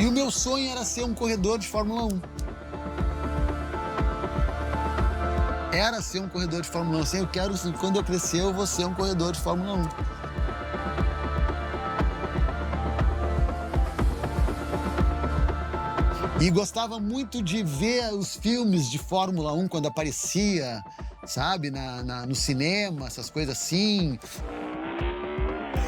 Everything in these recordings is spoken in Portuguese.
E o meu sonho era ser um corredor de Fórmula 1. Era ser um corredor de Fórmula 1. Assim, eu quero, quando eu crescer, eu vou ser um corredor de Fórmula 1. E gostava muito de ver os filmes de Fórmula 1 quando aparecia, sabe, no cinema, essas coisas assim.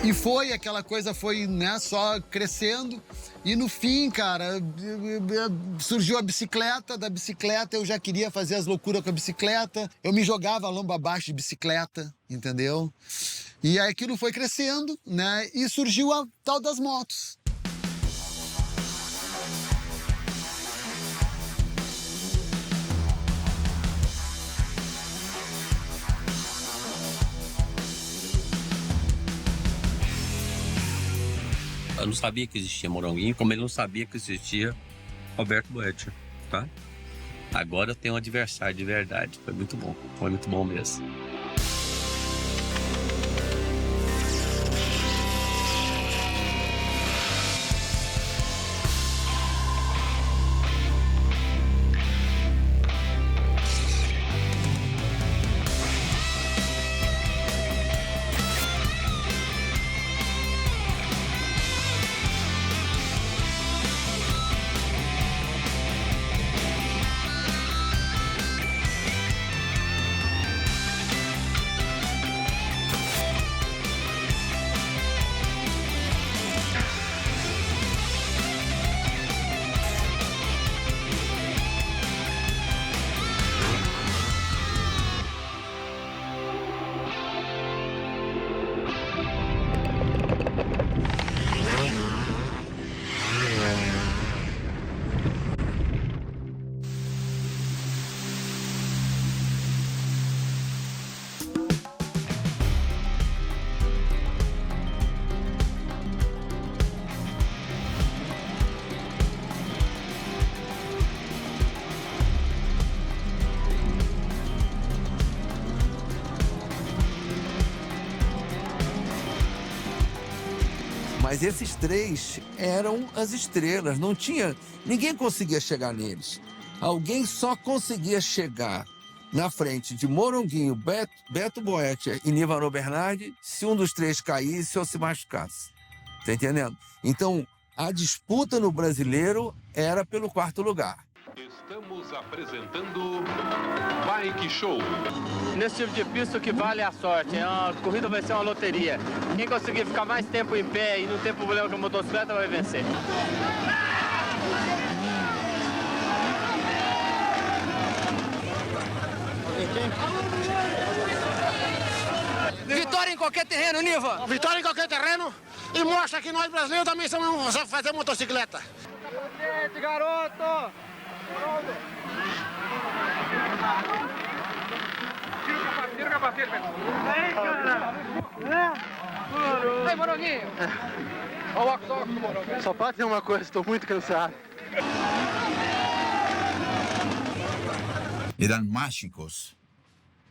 E foi, aquela coisa foi, né, só crescendo. E no fim, cara, surgiu a bicicleta. Da bicicleta eu já queria fazer as loucuras com a bicicleta. Eu me jogava lomba abaixo de bicicleta, entendeu? E aí aquilo foi crescendo, né, e surgiu a tal das motos. Eu não sabia que existia Moranguinho, como ele não sabia que existia Roberto Boetti, tá? Agora eu tenho um adversário de verdade. Foi muito bom mesmo. Mas esses três eram as estrelas, não tinha... Ninguém conseguia chegar neles. Alguém só conseguia chegar na frente de Moranguinho, Beto Boetti e Nívaro Bernardi se um dos três caísse ou se machucasse. Tá entendendo? Então, a disputa no Brasileiro era pelo quarto lugar. Estamos apresentando Bike Show. Nesse tipo de pista o que vale é a sorte. A corrida vai ser uma loteria. Quem conseguir ficar mais tempo em pé e não ter problema com a motocicleta vai vencer. Vitória em qualquer terreno, Niva! Vitória em qualquer terreno e mostra que nós brasileiros também sabemos fazer motocicleta. Gente, garoto! Tira a bater, Vem, cara! Ei, Moranguinho! Olha o óculos do Moranguinho. Só pode ter uma coisa, estou muito cansado. Eram mágicos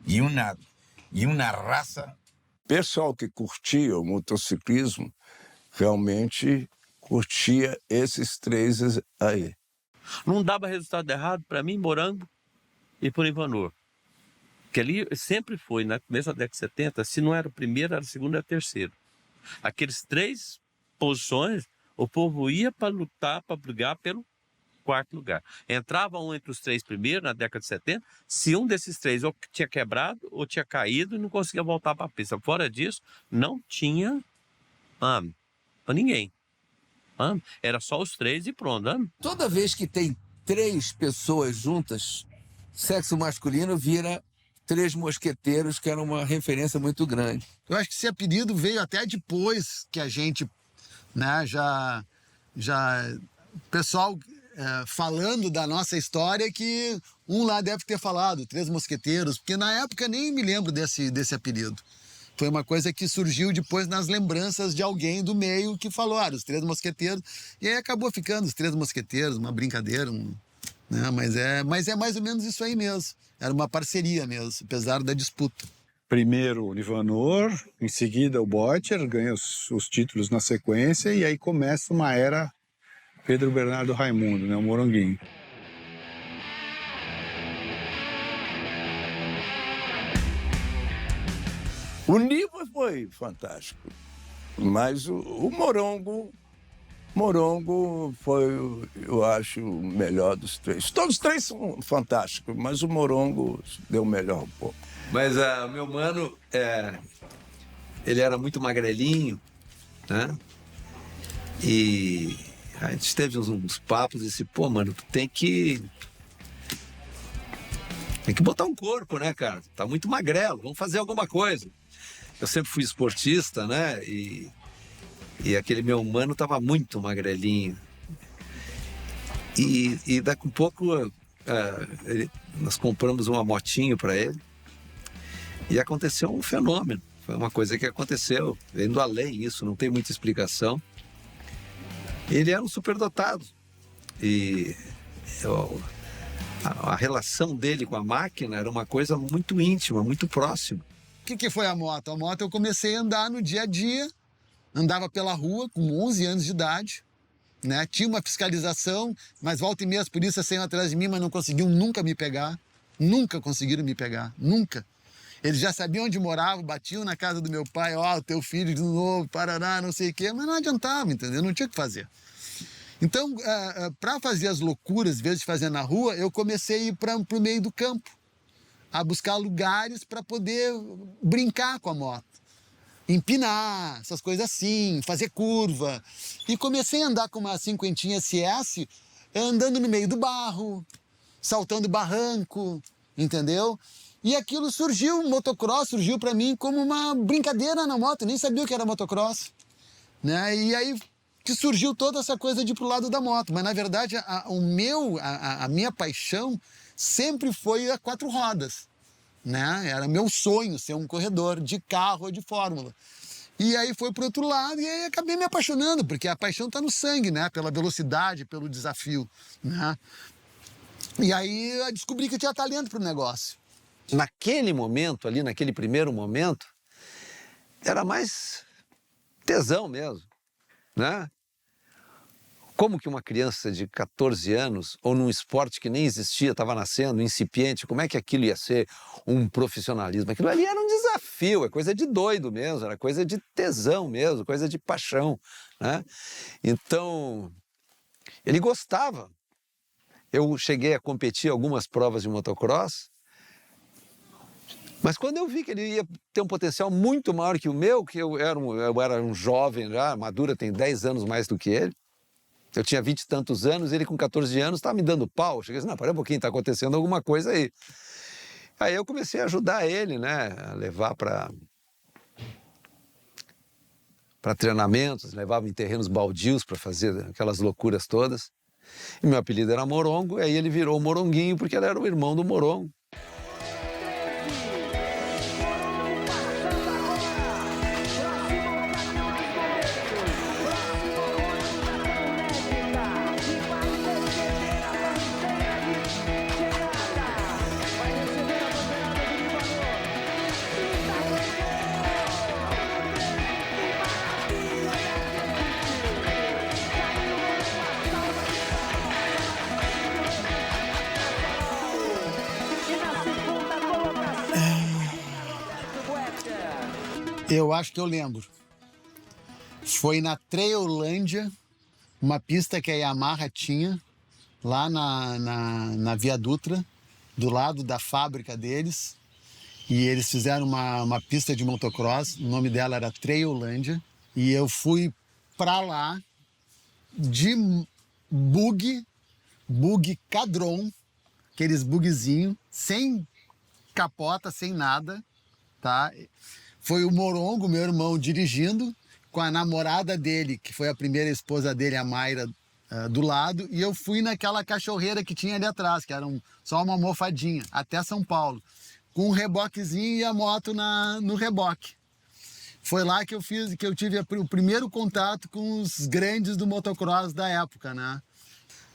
e uma raça. Pessoal que curtia o motociclismo realmente curtia esses três aí. Não dava resultado errado para mim, Morango e por Ivanor. Que ali sempre foi, na começo da década de 70, se não era o primeiro, era o segundo, era o terceiro. Aqueles três posições, o povo ia para lutar, para brigar pelo quarto lugar. Entrava um entre os três primeiros, na década de 70, se um desses três ou tinha quebrado, ou tinha caído e não conseguia voltar para a pista. Fora disso, não tinha para ninguém. Era só os três e pronto. Toda vez que tem três pessoas juntas, sexo masculino vira Três Mosqueteiros, que era uma referência muito grande. Eu acho que esse apelido veio até depois que a gente, né, o pessoal falando da nossa história, que um lá deve ter falado, Três Mosqueteiros, porque na época nem me lembro desse apelido. Foi uma coisa que surgiu depois nas lembranças de alguém do meio que falou, os Três Mosqueteiros, e aí acabou ficando os Três Mosqueteiros, uma brincadeira, né? Mas é mais ou menos isso aí mesmo. Era uma parceria mesmo, apesar da disputa. Primeiro o Nivanor, em seguida o Botcher, ganha os títulos na sequência, e aí começa uma era Pedro Bernardo Raimundo, né? O Moronguinho. O Niva foi fantástico, mas o Morongo foi, eu acho, o melhor dos três. Todos os três são fantásticos, mas o Morongo deu o melhor um pouco. Mas o meu mano, ele era muito magrelinho, né? E a gente teve uns papos e disse, pô, mano, tem que botar um corpo, né, cara? Tá muito magrelo, vamos fazer alguma coisa. Eu sempre fui esportista, né? E aquele meu mano tava muito magrelinho. E daqui a pouco nós compramos uma motinho para ele e aconteceu um fenômeno. Foi uma coisa que aconteceu, indo além isso, não tem muita explicação. Ele era um superdotado e a relação dele com a máquina era uma coisa muito íntima, muito próxima. O que foi a moto? A moto eu comecei a andar no dia a dia, andava pela rua com 11 anos de idade, né? Tinha uma fiscalização, mas volta e meia as polícias saíam atrás de mim, mas não conseguiam nunca me pegar. Nunca conseguiram me pegar, nunca. Eles já sabiam onde morava, batiam na casa do meu pai, ó, o teu filho de novo, parará, não sei o quê, mas não adiantava, entendeu? Não tinha o que fazer. Então, para fazer as loucuras, em vez de fazer na rua, eu comecei a ir para o meio do campo, a buscar lugares para poder brincar com a moto. Empinar, essas coisas assim, fazer curva. E comecei a andar com uma 50 SS, andando no meio do barro, saltando barranco, entendeu? E aquilo surgiu, o motocross surgiu para mim como uma brincadeira na moto, eu nem sabia o que era motocross, né? E aí que surgiu toda essa coisa de ir pro lado da moto, mas na verdade a minha paixão sempre foi a 4 rodas, né? Era meu sonho ser um corredor de carro ou de fórmula. E aí foi pro outro lado e aí acabei me apaixonando, porque a paixão tá no sangue, né? Pela velocidade, pelo desafio, né? E aí eu descobri que eu tinha talento pro negócio. Naquele momento ali, naquele primeiro momento, era mais tesão mesmo, né? Como que uma criança de 14 anos, ou num esporte que nem existia, estava nascendo, incipiente, como é que aquilo ia ser um profissionalismo? Aquilo ali era um desafio, é coisa de doido mesmo, era coisa de tesão mesmo, coisa de paixão, né? Então, ele gostava. Eu cheguei a competir em algumas provas de motocross, mas quando eu vi que ele ia ter um potencial muito maior que o meu, que eu era um jovem já, Madura tem 10 anos mais do que ele, eu tinha 20 e tantos anos, ele com 14 anos estava me dando pau. Eu cheguei assim, não, para um pouquinho, está acontecendo alguma coisa aí. Aí eu comecei a ajudar ele, né, a levar para treinamentos, levava em terrenos baldios para fazer aquelas loucuras todas. E meu apelido era Morongo, e aí ele virou Moronguinho, porque ele era o irmão do Morongo. Eu acho que eu lembro. Foi na Trailândia, uma pista que a Yamaha tinha, lá na Via Dutra, do lado da fábrica deles. E eles fizeram uma pista de motocross, o nome dela era Trailândia. E eu fui pra lá de bug Cadron, aqueles bugzinhos, sem capota, sem nada, tá? Foi o Morongo, meu irmão, dirigindo, com a namorada dele, que foi a primeira esposa dele, a Mayra, do lado. E eu fui naquela cachorreira que tinha ali atrás, que era só uma almofadinha, até São Paulo, com um reboquezinho e a moto no reboque. Foi lá que eu tive o primeiro contato com os grandes do motocross da época, né?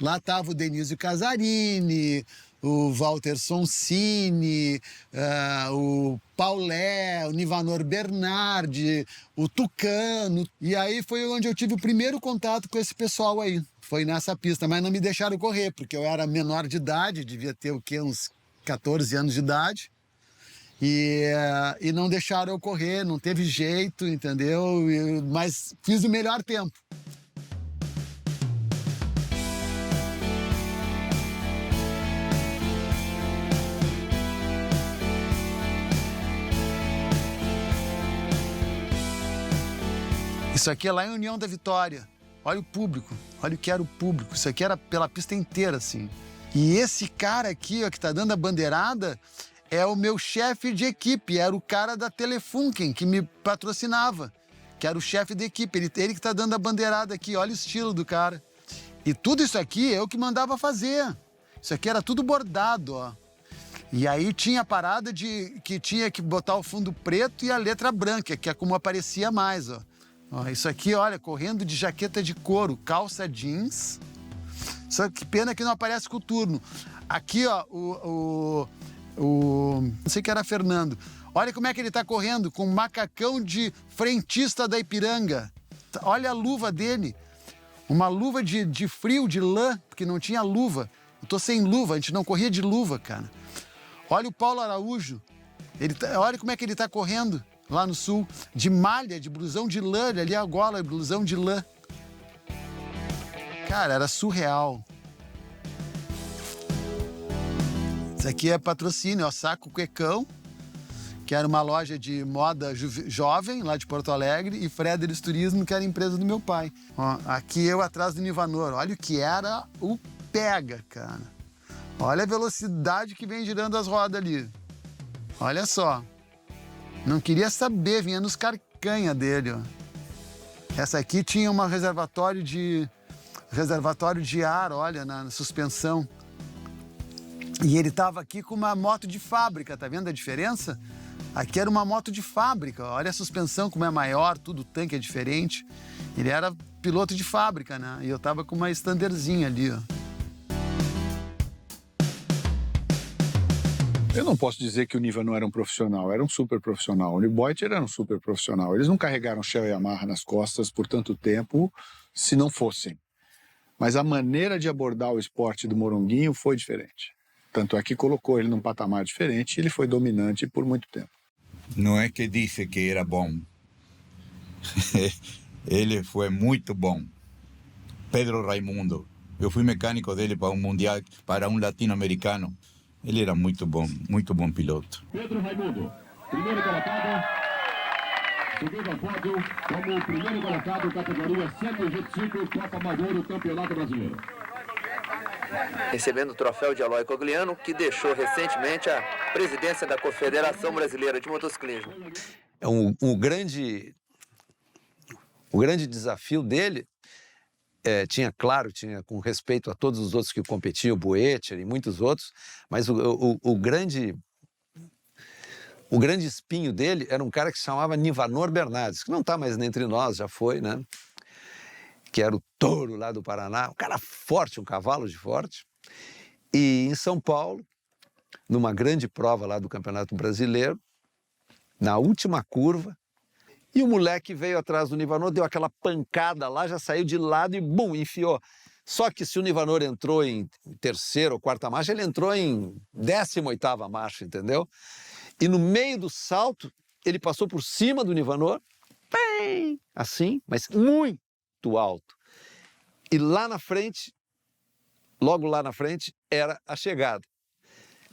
Lá tava o Denizio Casarini, o Walter Sonsini, o Paulé, o Nivanor Bernardi, o Tucano. E aí foi onde eu tive o primeiro contato com esse pessoal aí. Foi nessa pista, mas não me deixaram correr, porque eu era menor de idade, devia ter o quê? Uns 14 anos de idade. E não deixaram eu correr, não teve jeito, entendeu? Mas fiz o melhor tempo. Isso aqui é lá em União da Vitória. Olha o público, olha o que era o público. Isso aqui era pela pista inteira, assim. E esse cara aqui, ó, que tá dando a bandeirada, é o meu chefe de equipe, era o cara da Telefunken, que me patrocinava, que era o chefe de equipe. Ele que tá dando a bandeirada aqui, olha o estilo do cara. E tudo isso aqui eu que mandava fazer. Isso aqui era tudo bordado, ó. E aí tinha a parada de que tinha que botar o fundo preto e a letra branca, que é como aparecia mais, ó. Ó, isso aqui, olha, correndo de jaqueta de couro, calça jeans. Só que pena que não aparece coturno. Aqui, ó, não sei que era Fernando. Olha como é que ele tá correndo, com um macacão de frentista da Ipiranga. Olha a luva dele. Uma luva de frio, de lã, porque não tinha luva. Eu tô sem luva, a gente não corria de luva, cara. Olha o Paulo Araújo. Olha como é que ele tá correndo. Lá no sul, de malha, de blusão de lã, ali a gola, blusão de lã. Cara, era surreal. Isso aqui é patrocínio, ó, Saco Cuecão, que era uma loja de moda jovem, lá de Porto Alegre, e Fredericks Turismo, que era a empresa do meu pai. Ó, aqui eu atrás do Nivanor, olha o que era o pega, cara. Olha a velocidade que vem girando as rodas ali. Olha só. Não queria saber, vinha nos carcanha dele, ó. Essa aqui tinha um reservatório de ar, olha, na suspensão. E ele tava aqui com uma moto de fábrica, tá vendo a diferença? Aqui era uma moto de fábrica, olha a suspensão como é maior, tudo, o tanque é diferente. Ele era piloto de fábrica, né? E eu tava com uma standardzinha ali, ó. Eu não posso dizer que o Niva não era um profissional, era um super profissional. O Neubeuter era um super profissional. Eles não carregaram Shell e Yamaha nas costas por tanto tempo se não fossem. Mas a maneira de abordar o esporte do Moronguinho foi diferente. Tanto é que colocou ele num patamar diferente e ele foi dominante por muito tempo. Não é que disse que era bom. Ele foi muito bom. Pedro Raimundo. Eu fui mecânico dele para um mundial, para um latino-americano. Ele era muito bom piloto. Pedro Raimundo, primeiro colocado, subindo ao pódio como o primeiro colocado, categoria 125, Copa Amador, Campeonato Brasileiro. Recebendo o troféu de Aloy Cogliano, que deixou recentemente a presidência da Confederação Brasileira de Motociclismo. O grande desafio dele tinha com respeito a todos os outros que competiam, o Boetcher e muitos outros, mas o grande espinho dele era um cara que se chamava Nivanor Bernardes, que não está mais entre nós, já foi, né? Que era o touro lá do Paraná, um cara forte, um cavalo de forte. E em São Paulo, numa grande prova lá do Campeonato Brasileiro, na última curva, e o moleque veio atrás do Nivanor, deu aquela pancada lá, já saiu de lado e bum, enfiou. Só que se o Nivanor entrou em terceira ou quarta marcha, ele entrou em 18ª marcha, entendeu? E no meio do salto, ele passou por cima do Nivanor, bem, assim, mas muito alto. E lá na frente, logo lá na frente, era a chegada.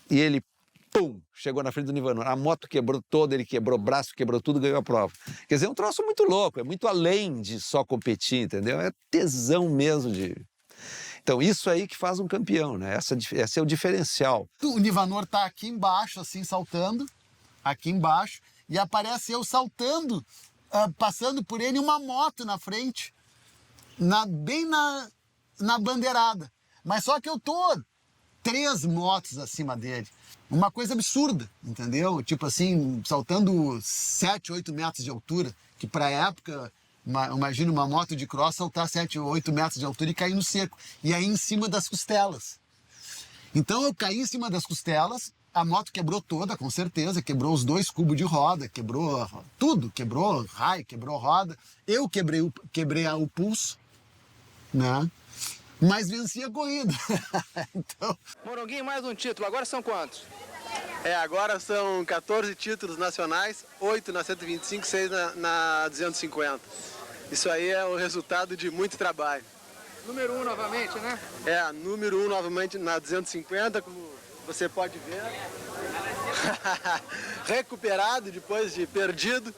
E ele, pum, chegou na frente do Nivanor. A moto quebrou toda, ele quebrou o braço, quebrou tudo, ganhou a prova. Quer dizer, é um troço muito louco, é muito além de só competir, entendeu? É tesão mesmo de... Então, isso aí que faz um campeão, né? Esse é o diferencial. O Nivanor tá aqui embaixo, assim, saltando, aqui embaixo, e aparece eu saltando, passando por ele uma moto na frente, bem na bandeirada. Mas só que eu tô 3 motos acima dele. Uma coisa absurda, entendeu? Tipo assim, saltando 7, 8 metros de altura, que pra época, imagina uma moto de cross saltar 7 ou 8 metros de altura e cair no seco. E aí em cima das costelas. Então eu caí em cima das costelas, a moto quebrou toda, com certeza, quebrou os 2 cubos de roda, quebrou tudo, quebrou raio, quebrou roda. Eu quebrei o pulso, né? Mas venci a corrida. Então... Moronguinho, mais um título, agora são quantos? Agora são 14 títulos nacionais, 8 na 125, 6 na 250. Isso aí é o resultado de muito trabalho. Número 1 novamente, né? Número 1 novamente na 250, como você pode ver. Recuperado depois de perdido.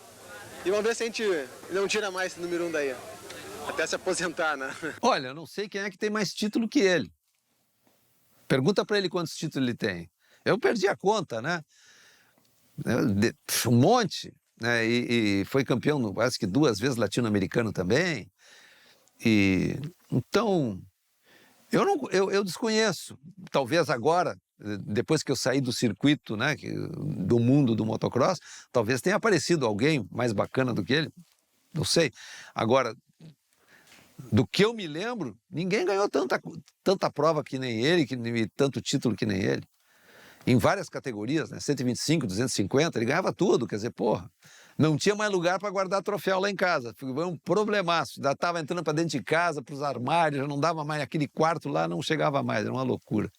E vamos ver se a gente não tira mais esse número 1 daí. Até se aposentar, né? Olha, eu não sei quem é que tem mais título que ele. Pergunta para ele quantos títulos ele tem. Eu perdi a conta, né? Um monte. Né? E foi campeão, acho que 2 vezes latino-americano também. E então, eu desconheço. Talvez agora, depois que eu saí do circuito, né, do mundo do motocross, talvez tenha aparecido alguém mais bacana do que ele. Não sei. Agora, do que eu me lembro, ninguém ganhou tanta prova que nem ele, e tanto título que nem ele. Em várias categorias, né? 125, 250, ele ganhava tudo. Quer dizer, porra, não tinha mais lugar para guardar troféu lá em casa. Foi um problemaço. Já estava entrando para dentro de casa, para os armários, já não dava mais. Aquele quarto lá não chegava mais, era uma loucura.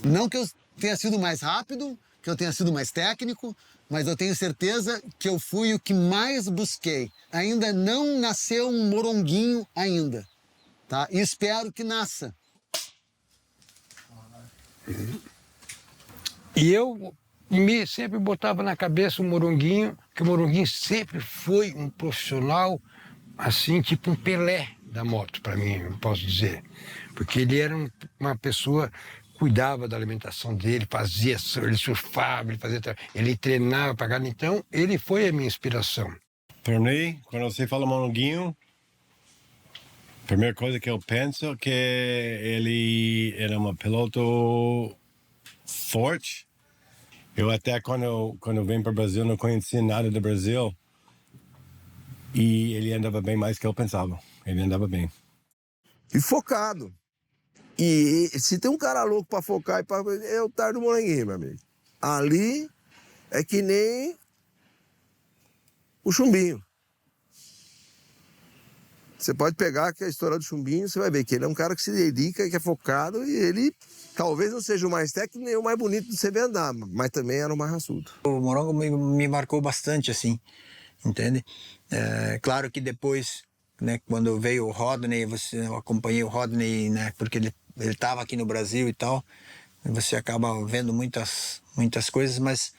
Não que eu tenha sido mais rápido, que eu tenha sido mais técnico, mas eu tenho certeza que eu fui o que mais busquei. Ainda não nasceu um moronguinho ainda, tá? E espero que nasça. E eu sempre botava na cabeça o Moronguinho, que o Moronguinho sempre foi um profissional, assim, tipo um Pelé da moto, para mim, eu posso dizer. Porque ele era uma pessoa, cuidava da alimentação dele, ele surfava, ele treinava para cá. Então, ele foi a minha inspiração. Para mim, quando você fala Moronguinho, a primeira coisa que eu penso é que ele era um piloto forte. Eu até quando eu vim para o Brasil não conhecia nada do Brasil e ele andava bem mais que eu pensava. Ele andava bem. E focado. E se tem um cara louco para focar, é o Tardo Moranguinho, meu amigo. Ali é que nem o Chumbinho. Você pode pegar que a história do Chumbinho, você vai ver que ele é um cara que se dedica, que é focado, e ele talvez não seja o mais técnico nem o mais bonito de você ver andar, mas também era o mais raçudo. O Morongo me marcou bastante, assim, entende? Claro que depois, né, quando veio o Rodney, eu acompanhei o Rodney, né, porque ele estava aqui no Brasil e tal, e você acaba vendo muitas coisas, mas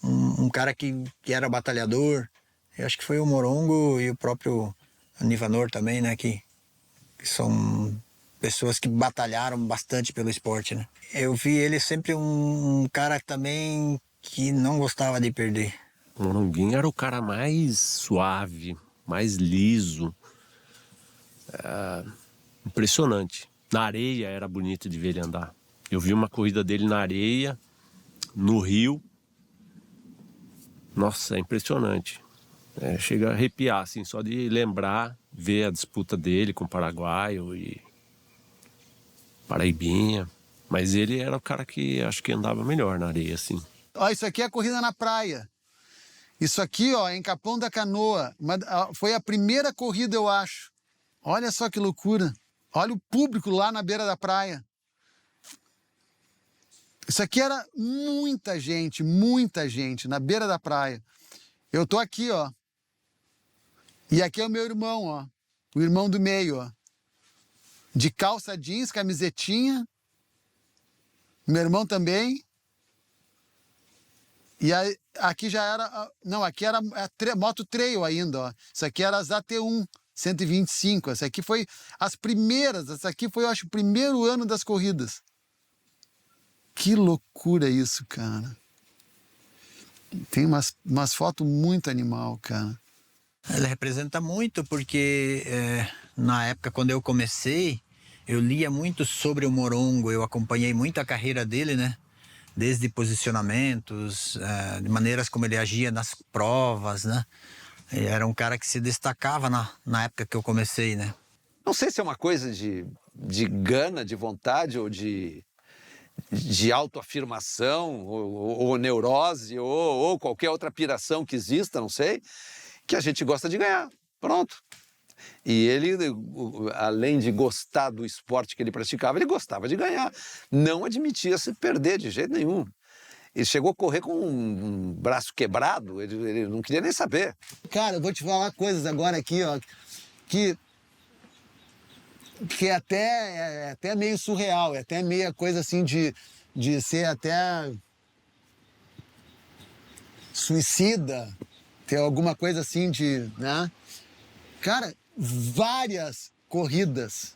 um cara que era batalhador, eu acho que foi o Morongo e o próprio Nivanor também, né, que são pessoas que batalharam bastante pelo esporte, né. Eu vi ele sempre um cara também que não gostava de perder. O Moronguinho era o cara mais suave, mais liso, impressionante. Na areia era bonito de ver ele andar. Eu vi uma corrida dele na areia, no Rio. Nossa, é impressionante. Chega a arrepiar, assim, só de lembrar, ver a disputa dele com o paraguaio e paraibinha. Mas ele era o cara que acho que andava melhor na areia, assim. Ó, isso aqui é a corrida na praia. Isso aqui, ó, é em Capão da Canoa. Foi a primeira corrida, eu acho. Olha só que loucura. Olha o público lá na beira da praia. Isso aqui era muita gente na beira da praia. Eu tô aqui, ó. E aqui é o meu irmão, ó. O irmão do meio, ó. De calça jeans, camisetinha. Meu irmão também. E aí, aqui já era... Não, aqui era moto trail ainda, ó. Isso aqui era as AT1 125. Essa aqui foi as primeiras. Essa aqui foi, eu acho, o primeiro ano das corridas. Que loucura isso, cara. Tem umas fotos muito animal, cara. Ele representa muito porque na época, quando eu comecei, eu lia muito sobre o Morongo, eu acompanhei muito a carreira dele, né? Desde posicionamentos, de maneiras como ele agia nas provas, né? Ele era um cara que se destacava na época que eu comecei, né? Não sei se é uma coisa de gana, de vontade ou de de autoafirmação, ou neurose, ou qualquer outra piração que exista, não sei, que a gente gosta de ganhar. Pronto. E ele, além de gostar do esporte que ele praticava, ele gostava de ganhar. Não admitia se perder de jeito nenhum. Ele chegou a correr com um braço quebrado, ele não queria nem saber. Cara, eu vou te falar coisas agora aqui, ó, que é até meio surreal, é até meio coisa assim de ser até suicida, ter alguma coisa assim de, né? Cara, várias corridas,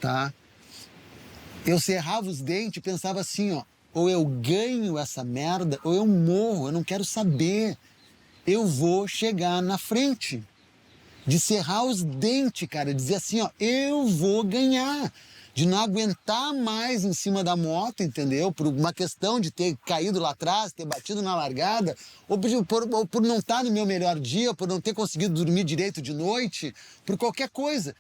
tá? Eu cerrava os dentes e pensava assim, ó, ou eu ganho essa merda, ou eu morro, eu não quero saber. Eu vou chegar na frente. De cerrar os dentes, cara, dizer assim, ó, eu vou ganhar. De não aguentar mais em cima da moto, entendeu? Por uma questão de ter caído lá atrás, ter batido na largada, ou por não estar no meu melhor dia, por não ter conseguido dormir direito de noite, por qualquer coisa.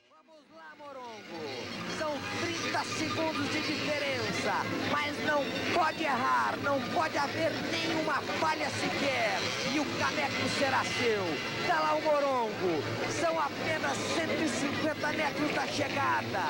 São 30 segundos de diferença, mas não pode errar, não pode haver nenhuma falha sequer. E o caneco será seu. Tá lá o Morongo. São apenas 150 metros da chegada.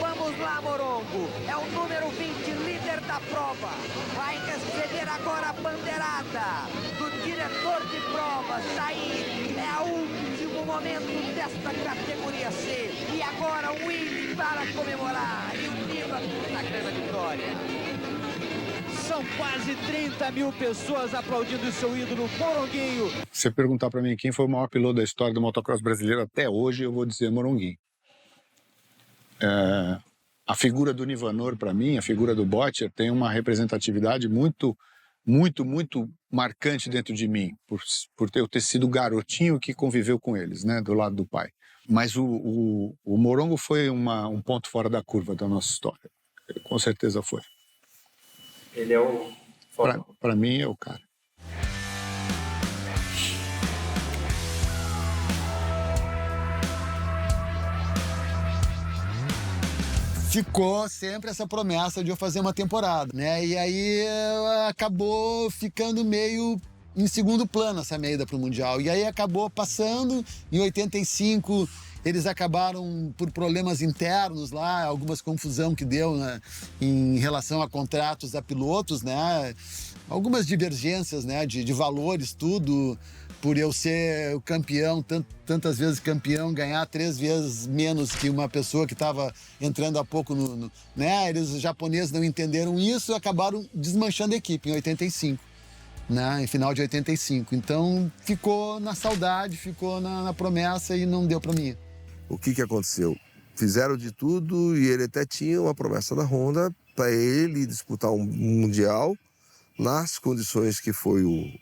Vamos lá, Morongo. É o número 20, líder da prova. Vai receber agora a bandeirada do diretor de provas. Daí é o último momento desta categoria C. E agora o Willy para comemorar. E o Niva na grande vitória. São quase 30 mil pessoas aplaudindo o seu ídolo Moronguinho. Se você perguntar para mim quem foi o maior piloto da história do motocross brasileiro até hoje, eu vou dizer Moronguinho. A figura do Nivanor, para mim, a figura do Botcher, tem uma representatividade muito marcante dentro de mim, por eu ter sido o garotinho que conviveu com eles, né, do lado do pai. Mas o Morongo foi um ponto fora da curva da nossa história. Com certeza foi. Ele é o... Para mim, é o cara. Ficou sempre essa promessa de eu fazer uma temporada, né? E aí acabou ficando meio em segundo plano essa minha ida para o Mundial. E aí acabou passando, em 85 eles acabaram por problemas internos lá, algumas confusão que deu, né, em relação a contratos a pilotos, né? Algumas divergências, né, de valores, tudo, por eu ser o campeão, tantas vezes campeão, ganhar 3 vezes menos que uma pessoa que estava entrando há pouco né? Os japoneses não entenderam isso e acabaram desmanchando a equipe em 85. Né, em final de 85. Então ficou na saudade, ficou na promessa e não deu para mim. O que aconteceu? Fizeram de tudo e ele até tinha uma promessa da Honda para ele disputar um Mundial nas condições que foi o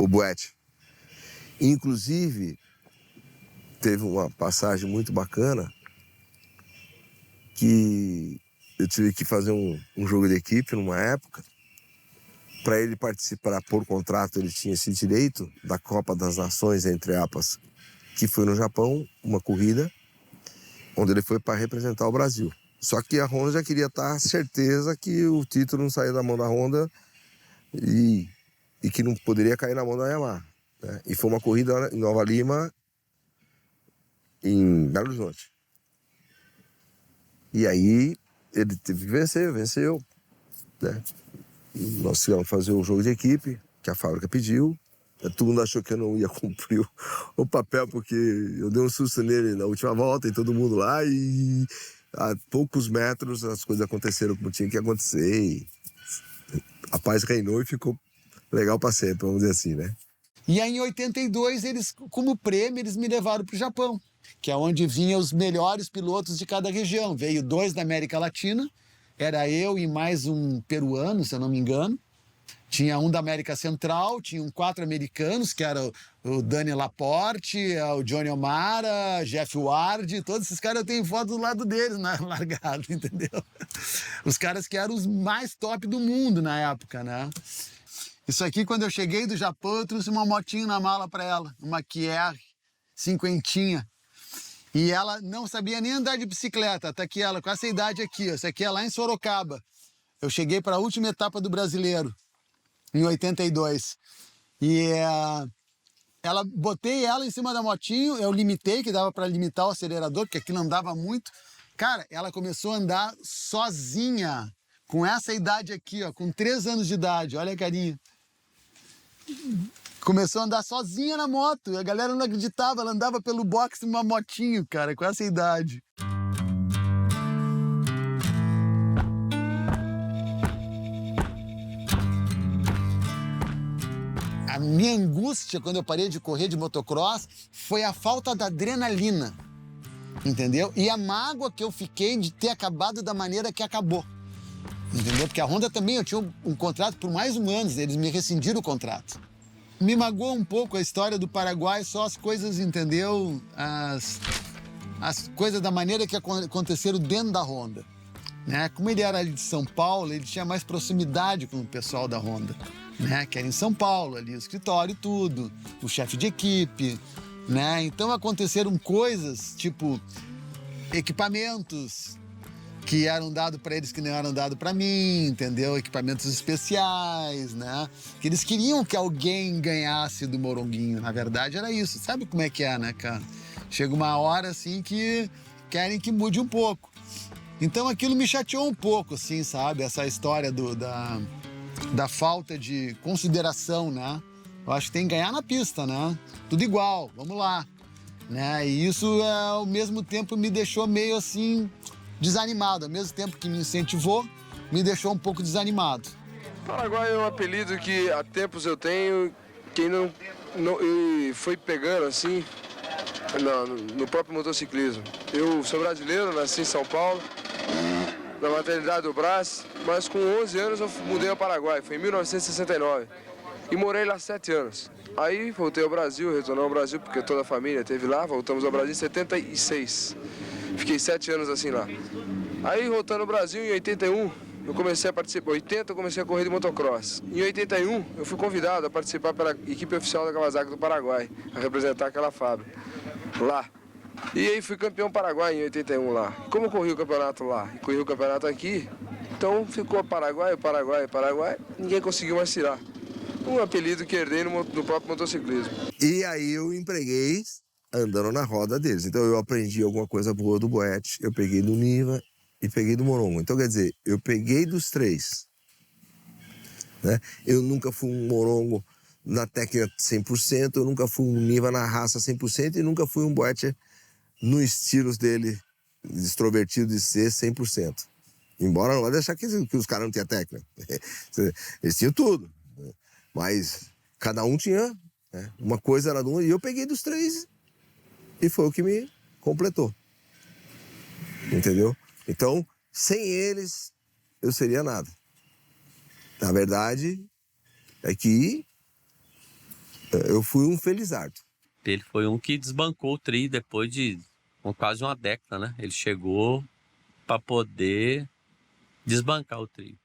Buett. Inclusive, teve uma passagem muito bacana que eu tive que fazer um jogo de equipe numa época. Para ele participar por contrato, ele tinha esse direito da Copa das Nações, entre aspas, que foi no Japão, uma corrida, onde ele foi para representar o Brasil. Só que a Honda já queria estar certeza que o título não saía da mão da Honda e que não poderia cair na mão da Yamaha. Né? E foi uma corrida em Nova Lima, em Belo Horizonte. E aí ele teve que vencer, venceu, né? Nós tivemos que fazer o jogo de equipe, que a fábrica pediu. Todo mundo achou que eu não ia cumprir o papel, porque eu dei um susto nele na última volta e todo mundo lá. E a poucos metros as coisas aconteceram como tinha que acontecer. E a paz reinou e ficou legal para sempre, vamos dizer assim, né? E aí em 82, eles, como prêmio, eles me levaram para o Japão, que é onde vinham os melhores pilotos de cada região. Veio 2 da América Latina, era eu e mais um peruano, se eu não me engano. Tinha um da América Central, tinham 4 americanos, que era o Dani Laporte, o Johnny O'Mara, Jeff Ward, todos esses caras eu tenho foto do lado deles na largada, entendeu? Os caras que eram os mais top do mundo na época, né? Isso aqui, quando eu cheguei do Japão, eu trouxe uma motinha na mala para ela, uma Kier, 50. E ela não sabia nem andar de bicicleta, tá aqui ela, com essa idade aqui, ó. Essa aqui é lá em Sorocaba. Eu cheguei para a última etapa do Brasileiro, em 82. E botei ela em cima da motinho, eu limitei, que dava para limitar o acelerador, porque aqui não andava muito. Cara, ela começou a andar sozinha, com essa idade aqui, ó, com 3 anos de idade, olha a carinha. Começou a andar sozinha na moto, a galera não acreditava, ela andava pelo boxe numa motinho, cara, com essa idade. A minha angústia quando eu parei de correr de motocross foi a falta da adrenalina, entendeu? E a mágoa que eu fiquei de ter acabado da maneira que acabou, entendeu? Porque a Honda também, eu tinha um contrato por mais um ano, eles me rescindiram o contrato. Me magoou um pouco a história do Paraguai, só as coisas, entendeu? As coisas da maneira que aconteceram dentro da Honda, né? Como ele era de São Paulo, ele tinha mais proximidade com o pessoal da Honda, né? Que era em São Paulo, ali o escritório e tudo, o chefe de equipe, né? Então aconteceram coisas, tipo equipamentos que eram dados para eles que não eram dados para mim, entendeu? Equipamentos especiais, né? Que eles queriam que alguém ganhasse do Moronguinho. Na verdade era isso. Sabe como é que é, né, cara? Chega uma hora assim que querem que mude um pouco. Então aquilo me chateou um pouco, assim, sabe? Essa história da falta de consideração, né? Eu acho que tem que ganhar na pista, né? Tudo igual, vamos lá. Né? E isso, ao mesmo tempo, me deixou meio assim, desanimado. Ao mesmo tempo que me incentivou, me deixou um pouco desanimado. Paraguai é um apelido que há tempos eu tenho, quem não foi pegando assim, no próprio motociclismo. Eu sou brasileiro, nasci em São Paulo, na maternidade do Brás, mas com 11 anos eu mudei ao Paraguai, foi em 1969, e morei lá 7 anos. Aí voltei ao Brasil, retornei ao Brasil, porque toda a família esteve lá, voltamos ao Brasil em 76. Fiquei 7 anos assim lá. Aí, voltando ao Brasil, em 81, eu comecei a participar. Em 80, eu comecei a correr de motocross. Em 81, eu fui convidado a participar pela equipe oficial da Kawasaki do Paraguai, a representar aquela fábrica lá. E aí fui campeão paraguai em 81 lá. Como eu corri o campeonato lá e corri o campeonato aqui, então ficou Paraguai, ninguém conseguiu mais tirar. Um apelido que herdei no próprio motociclismo. E aí eu empreguei andando na roda deles. Então eu aprendi alguma coisa boa do Boete, eu peguei do Niva e peguei do Morongo. Então quer dizer, eu peguei dos 3. Né? Eu nunca fui um Morongo na técnica 100%, eu nunca fui um Niva na raça 100% e nunca fui um Boete no estilo dele, extrovertido de ser 100%. Embora não vai deixar que os caras não tinham técnica. Eles tinham tudo. Mas cada um tinha, né? Uma coisa era de um, e eu peguei dos 3 e foi o que me completou. Entendeu? Então, sem eles, eu seria nada. Na verdade, é que eu fui um felizardo. Ele foi um que desbancou o trio depois de quase uma década, né? Ele chegou para poder desbancar o trio.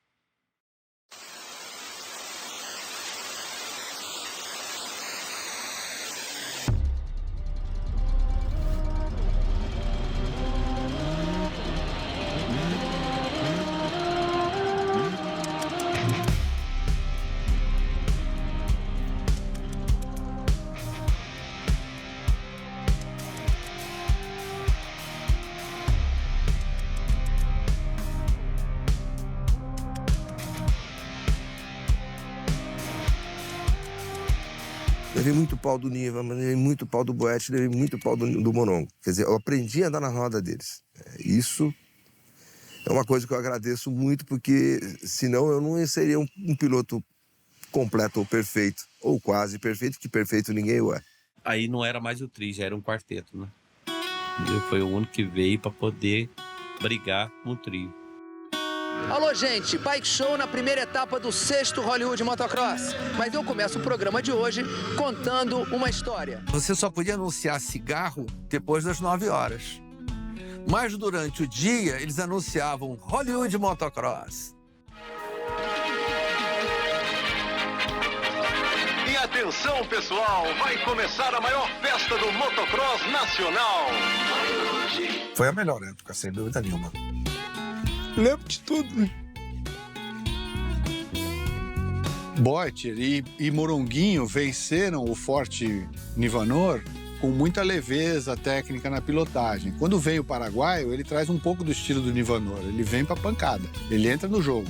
Levei muito pau do Niva, levei muito pau do Boete, levei muito pau do Morongo. Quer dizer, eu aprendi a andar na roda deles. Isso é uma coisa que eu agradeço muito, porque senão eu não seria um piloto completo ou perfeito, ou quase perfeito, que perfeito ninguém é. Aí não era mais o trio, já era um quarteto, né? Ele foi o único que veio para poder brigar com o trio. Alô, gente, Bike Show na primeira etapa do 6º Hollywood Motocross. Mas eu começo o programa de hoje contando uma história. Você só podia anunciar cigarro depois das 9 horas. Mas durante o dia, eles anunciavam Hollywood Motocross. E a Atenção, pessoal, vai começar a maior festa do motocross nacional. Foi a melhor época, sem dúvida nenhuma. Lembro de tudo, né? Boiter e Moronguinho venceram o Forte Nivanor com muita leveza técnica na pilotagem. Quando vem o paraguaio, ele traz um pouco do estilo do Nivanor. Ele vem pra pancada, ele entra no jogo.